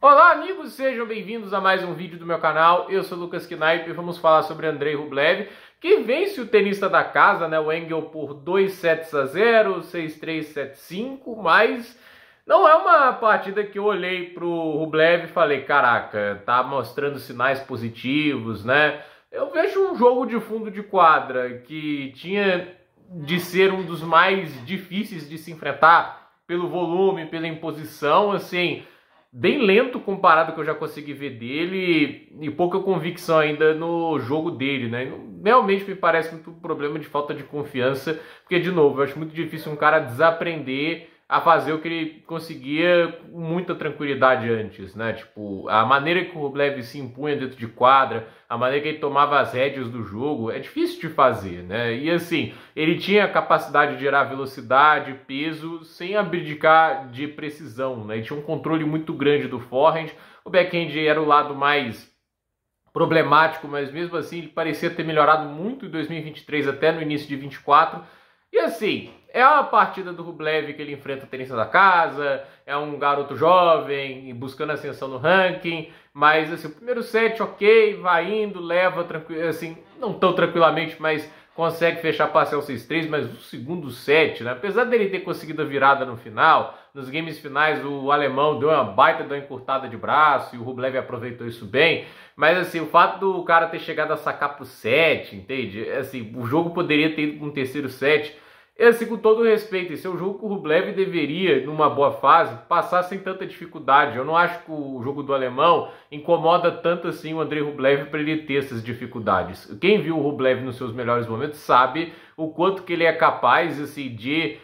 Olá amigos, sejam bem-vindos a mais um vídeo do meu canal. Eu sou o Lucas Knaip e vamos falar sobre Andrei Rublev, que vence o tenista da casa, né, o Engel, por 2-0, 6-3, 7-5, mas não é uma partida que eu olhei pro Rublev e falei, caraca, tá mostrando sinais positivos, né? Eu vejo um jogo de fundo de quadra que tinha de ser um dos mais difíceis de se enfrentar pelo volume, pela imposição, assim, bem lento comparado ao que eu já consegui ver dele e pouca convicção ainda no jogo dele, né? Realmente me parece muito um problema de falta de confiança, porque, de novo, eu acho muito difícil um cara desaprender a fazer o que ele conseguia com muita tranquilidade antes, né? Tipo, a maneira que o Rublev se impunha dentro de quadra, a maneira que ele tomava as rédeas do jogo, é difícil de fazer, né? E assim, ele tinha a capacidade de gerar velocidade, peso, sem abdicar de precisão, né? Ele tinha um controle muito grande do forehand, o backhand era o lado mais problemático, mas mesmo assim ele parecia ter melhorado muito em 2023 até no início de 24. E assim, é uma partida do Rublev que ele enfrenta o tenista da casa, é um garoto jovem, buscando ascensão no ranking, mas assim, o primeiro set, ok, vai indo, leva, assim, não tão tranquilamente, mas consegue fechar parcial 6-3, mas o segundo set, né, apesar dele ter conseguido a virada no final, nos games finais o alemão deu uma baita de uma encurtada de braço e o Rublev aproveitou isso bem, mas assim, o fato do cara ter chegado a sacar pro set, entende? Assim, o jogo poderia ter ido para um terceiro set. E assim, com todo respeito, esse é o jogo que o Rublev deveria, numa boa fase, passar sem tanta dificuldade. Eu não acho que o jogo do alemão incomoda tanto assim o Andrei Rublev para ele ter essas dificuldades. Quem viu o Rublev nos seus melhores momentos sabe o quanto que ele é capaz assim, de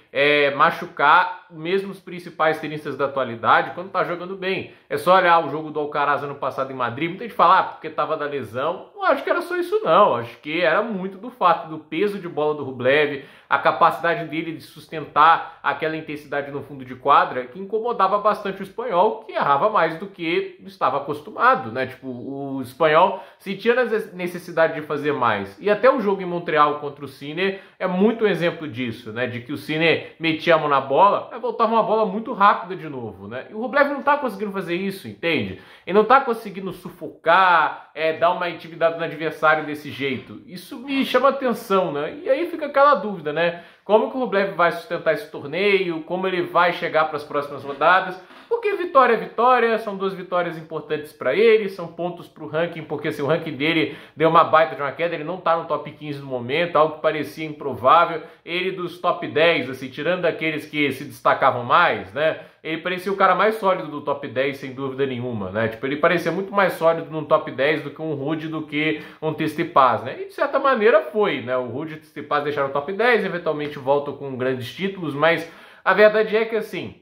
machucar mesmo os principais tenistas da atualidade quando tá jogando bem. É só olhar o jogo do Alcaraz ano passado em Madrid, muita gente fala, porque tava da lesão. Não acho que era só isso não, acho que era muito do fato do peso de bola do Rublev, a capacidade dele de sustentar aquela intensidade no fundo de quadra que incomodava bastante o espanhol, que errava mais do que estava acostumado, né? Tipo, o espanhol sentia necessidade de fazer mais. E até o jogo em Montreal contra o Sinner é muito um exemplo disso, né? De que o Sinner metia a mão na bola, mas voltava uma bola muito rápida de novo, né? E o Rublev não tá conseguindo fazer isso, entende? Ele não tá conseguindo sufocar, dar uma intimidade no adversário desse jeito. Isso me chama atenção, né? E aí fica aquela dúvida, né? Como que o Rublev vai sustentar esse torneio? Como ele vai chegar para as próximas rodadas? Porque vitória é vitória, são duas vitórias importantes para ele, são pontos para o ranking, porque se o ranking dele deu uma baita de uma queda, ele não está no top 15 no momento, algo que parecia improvável. Ele dos top 10, assim, tirando aqueles que se destacavam mais, né? Ele parecia o cara mais sólido do top 10, sem dúvida nenhuma, né? Tipo, ele parecia muito mais sólido no top 10 do que um Ruud, do que um Tsitsipas, né? E de certa maneira foi, né? O Ruud e o Tsitsipas deixaram o top 10, eventualmente voltam com grandes títulos, mas a verdade é que, assim,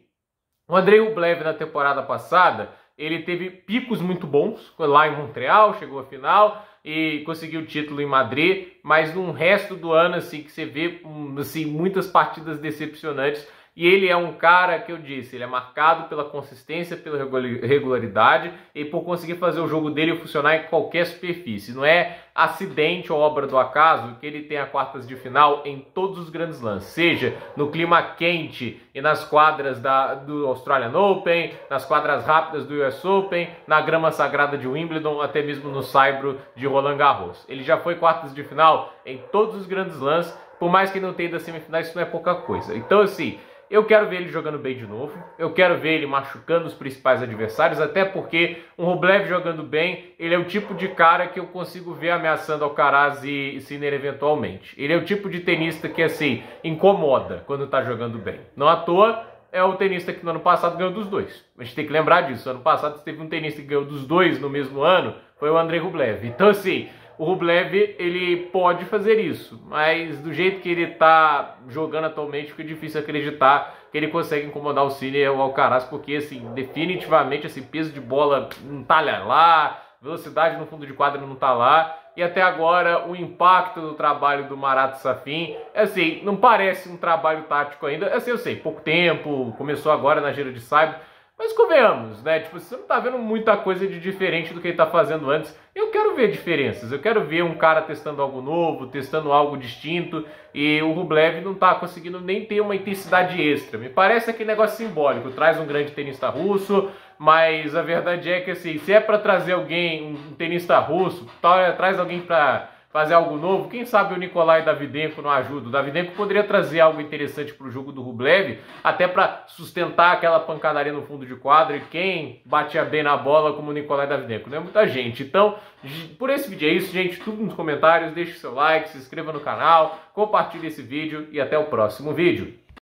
o Andrei Rublev na temporada passada, ele teve picos muito bons, lá em Montreal, chegou à final e conseguiu o título em Madrid, mas no resto do ano, assim, que você vê, assim, muitas partidas decepcionantes. E ele é um cara que eu disse, ele é marcado pela consistência, pela regularidade e por conseguir fazer o jogo dele funcionar em qualquer superfície. Não é acidente ou obra do acaso que ele tem a quartas de final em todos os grandes lances, seja no clima quente e nas quadras do Australian Open, nas quadras rápidas do US Open, na grama sagrada de Wimbledon, até mesmo no saibro de Roland Garros. Ele já foi quartas de final em todos os grandes lances, por mais que não tenha ido às semifinais, isso não é pouca coisa. Então, assim, eu quero ver ele jogando bem de novo, eu quero ver ele machucando os principais adversários, até porque um Rublev jogando bem, ele é o tipo de cara que eu consigo ver ameaçando Alcaraz e Sinner eventualmente. Ele é o tipo de tenista que, assim, incomoda quando tá jogando bem. Não à toa, é o tenista que no ano passado ganhou dos dois. A gente tem que lembrar disso, ano passado teve um tenista que ganhou dos dois no mesmo ano, foi o Andrei Rublev. Então, assim, o Rublev, ele pode fazer isso, mas do jeito que ele tá jogando atualmente, fica difícil acreditar que ele consegue incomodar o Sinner e o Alcaraz, porque, assim, definitivamente, assim, peso de bola não tá lá, velocidade no fundo de quadra não tá lá, e até agora o impacto do trabalho do Marat Safin, assim, não parece um trabalho tático ainda, assim, eu sei, pouco tempo, começou agora na gira de saibro, Mas convenhamos, né? Tipo, você não tá vendo muita coisa de diferente do que ele tá fazendo antes. Eu quero ver diferenças, eu quero ver um cara testando algo novo, testando algo distinto, e o Rublev não tá conseguindo nem ter uma intensidade extra. Me parece aquele negócio simbólico, traz um grande tenista russo, mas a verdade é que assim, se é para trazer alguém, um tenista russo, traz alguém para fazer algo novo, quem sabe o Nikolai Davydenko não ajuda. O Davydenko poderia trazer algo interessante para o jogo do Rublev, até para sustentar aquela pancadaria no fundo de quadra, e quem batia bem na bola como o Nikolai Davydenko? Não é muita gente. Então, por esse vídeo é isso, gente. Tudo nos comentários, deixe seu like, se inscreva no canal, compartilhe esse vídeo e até o próximo vídeo.